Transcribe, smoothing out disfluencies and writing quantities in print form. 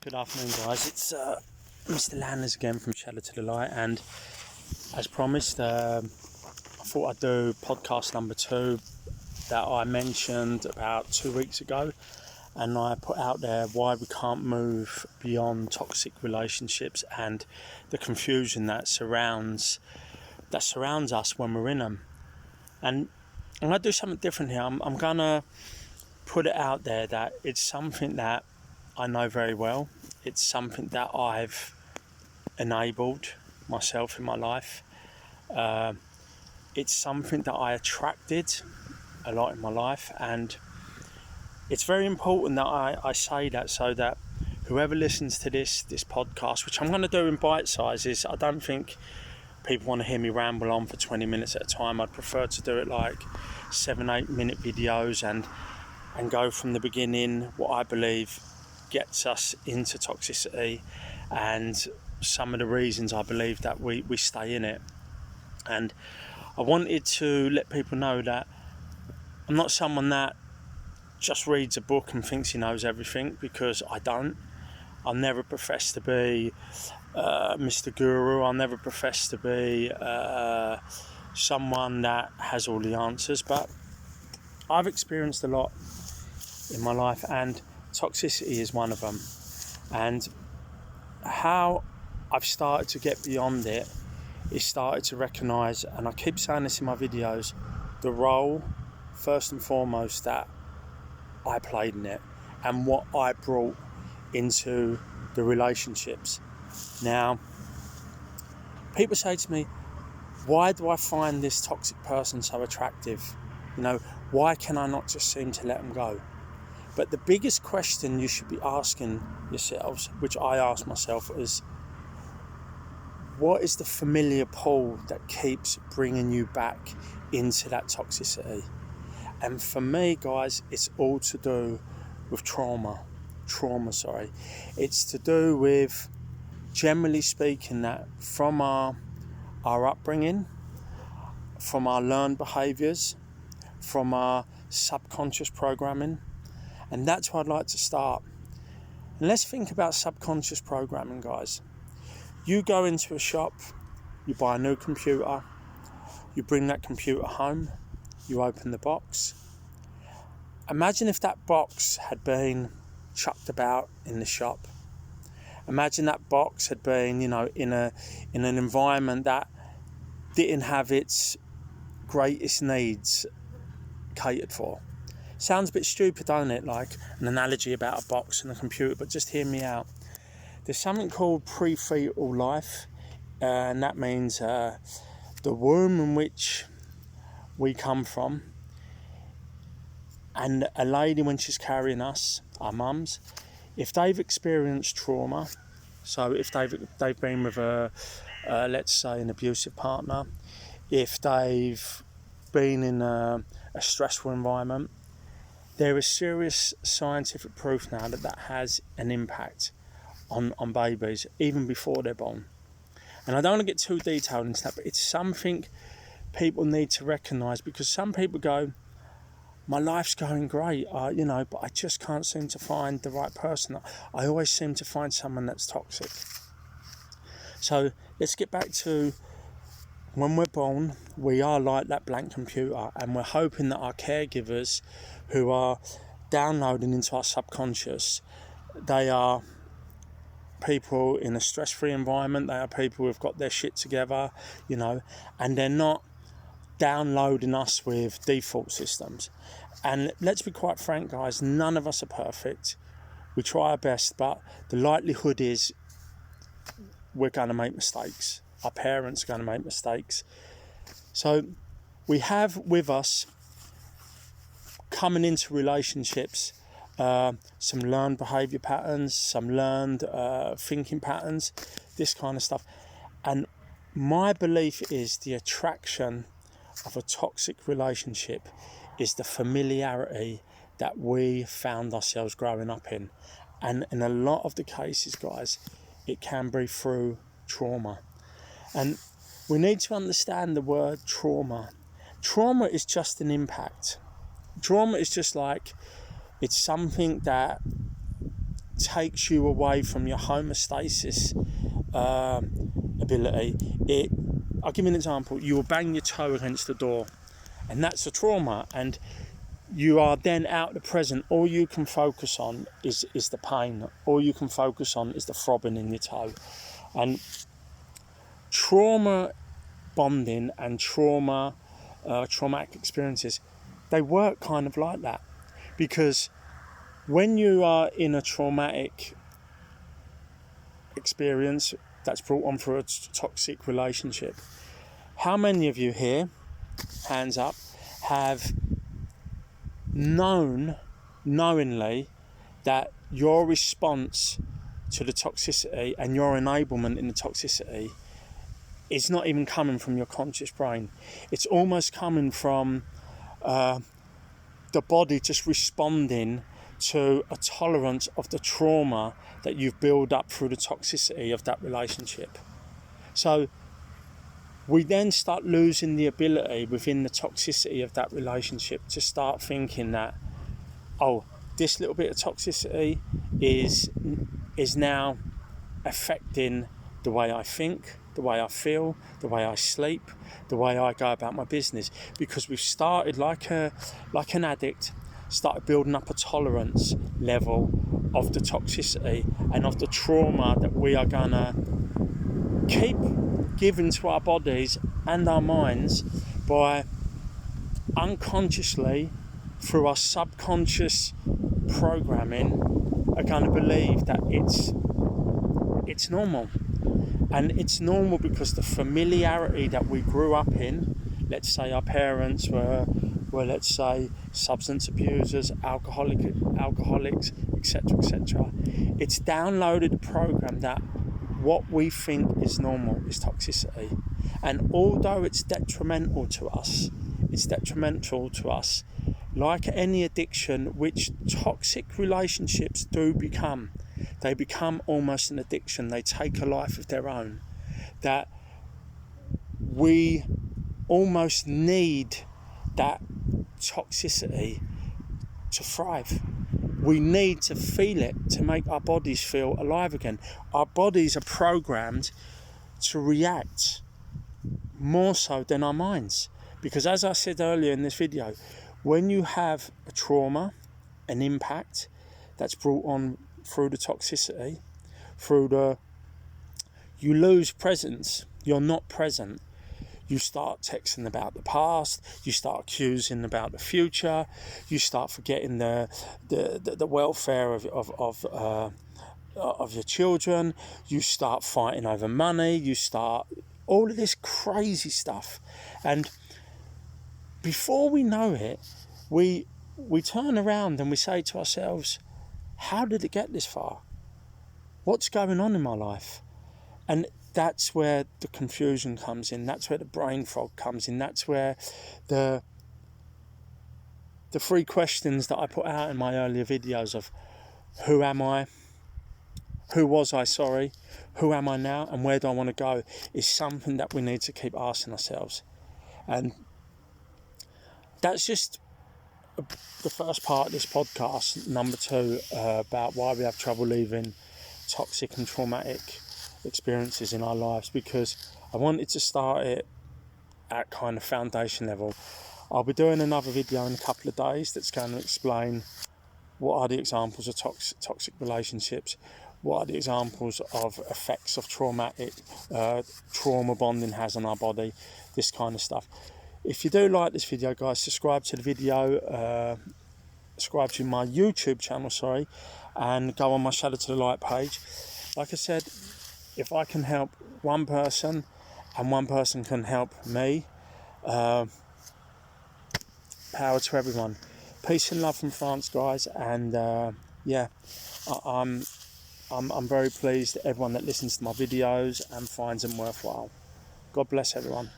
Good afternoon, guys. It's Mr. Landers again from Shadow to the Light, and as promised, I thought I'd do podcast number 2 that I mentioned about 2 weeks ago, and I put out there why we can't move beyond toxic relationships and the confusion that surrounds us when we're in them. And I'm going to do something different here. I'm going to put it out there that it's something that I know very well. It's something that I've enabled myself in my life. It's something that I attracted a lot in my life, and it's very important that I say that, so that whoever listens to this podcast, which I'm going to do in bite sizes, I don't think people want to hear me ramble on for 20 minutes at a time. I'd prefer to do it like 7-8 minute videos and go from the beginning, what I believe gets us into toxicity and some of the reasons I believe that we stay in it. And I wanted to let people know that I'm not someone that just reads a book and thinks he knows everything, because I don't. I'll never profess to be Mr. Guru. I'll never profess to be someone that has all the answers, but I've experienced a lot in my life, and toxicity is one of them. And how I've started to get beyond it is started to recognise, and I keep saying this in my videos, the role, first and foremost, that I played in it and what I brought into the relationships. Now, people say to me, why do I find this toxic person so attractive? Why can I not just seem to let them go? But the biggest question you should be asking yourselves, which I ask myself, is what is the familiar pull that keeps bringing you back into that toxicity? And for me, guys, it's all to do with trauma. It's to do with, generally speaking, that from our upbringing, from our learned behaviours, from our subconscious programming. And that's where I'd like to start. And let's think about subconscious programming, guys. You go into a shop, you buy a new computer, you bring that computer home, you open the box. Imagine if that box had been chucked about in the shop. Imagine that box had been, in an environment that didn't have its greatest needs catered for. Sounds a bit stupid, don't it? Like an analogy about a box and a computer, but just hear me out. There's something called pre-fetal life, and that means the womb in which we come from. And a lady, when she's carrying us, our mums, if they've experienced trauma, so if they've been with let's say an abusive partner, if they've been in a stressful environment, there is serious scientific proof now that has an impact on babies even before they're born. And I don't want to get too detailed into that, but it's something people need to recognise, because some people go, my life's going great, but I just can't seem to find the right person. I always seem to find someone that's toxic. So let's get back to when we're born, we are like that blank computer, and we're hoping that our caregivers who are downloading into our subconscious, they are people in a stress-free environment, they are people who've got their shit together, and they're not downloading us with default systems. And let's be quite frank, guys, none of us are perfect. We try our best, but the likelihood is we're going to make mistakes. Our parents are going to make mistakes. So we have with us, coming into relationships, some learned behaviour patterns, some learned thinking patterns, this kind of stuff. And my belief is the attraction of a toxic relationship is the familiarity that we found ourselves growing up in. And in a lot of the cases, guys, it can be through trauma. And we need to understand the word trauma. Trauma is just an impact. Trauma is just like, it's something that takes you away from your homeostasis ability. I'll give you an example. You will bang your toe against the door, and that's a trauma, and you are then out of the present. All you can focus on is the pain. All you can focus on is the throbbing in your toe. And trauma bonding and traumatic experiences, they work kind of like that, because when you are in a traumatic experience that's brought on through a toxic relationship, how many of you here, hands up, have knowingly that your response to the toxicity and your enablement in the toxicity is not even coming from your conscious brain? It's almost coming from the body just responding to a tolerance of the trauma that you've built up through the toxicity of that relationship. So we then start losing the ability within the toxicity of that relationship to start thinking that, oh, this little bit of toxicity is now affecting the way I think, the way I feel, the way I sleep, the way I go about my business, because we've started like an addict, started building up a tolerance level of the toxicity and of the trauma that we are gonna keep giving to our bodies and our minds by unconsciously, through our subconscious programming, are going to believe that it's normal. And it's normal because the familiarity that we grew up in, let's say our parents were let's say substance abusers, alcoholics, etc., it's downloaded a program that what we think is normal is toxicity. And although it's detrimental to us, like any addiction, which toxic relationships do become. They become almost an addiction. They take a life of their own. That we almost need that toxicity to thrive. We need to feel it to make our bodies feel alive again. Our bodies are programmed to react more so than our minds. Because as I said earlier in this video, when you have a trauma, an impact that's brought on through the toxicity, you lose presence, you're not present. You start texting about the past, you start accusing about the future, you start forgetting the welfare of your children, you start fighting over money, you start all of this crazy stuff. And before we know it, we turn around and we say to ourselves, how did it get this far? What's going on in my life? And that's where the confusion comes in. That's where the brain fog comes in. That's where the 3 questions that I put out in my earlier videos of who am I? Who was I, sorry? Who am I now? And where do I want to go? Is something that we need to keep asking ourselves. And that's just the first part of this podcast. Number 2, about why we have trouble leaving toxic and traumatic experiences in our lives, because I wanted to start it at kind of foundation level. I'll be doing another video in a couple of days that's going to explain what are the examples of toxic relationships, what are the examples of effects of trauma bonding has on our body, this kind of stuff. If you do like this video, guys, subscribe to the video, subscribe to my YouTube channel, and go on my Shadow to the Light page. Like I said, if I can help one person and one person can help me, power to everyone. Peace and love from France, guys. And I'm very pleased that everyone that listens to my videos and finds them worthwhile. God bless everyone.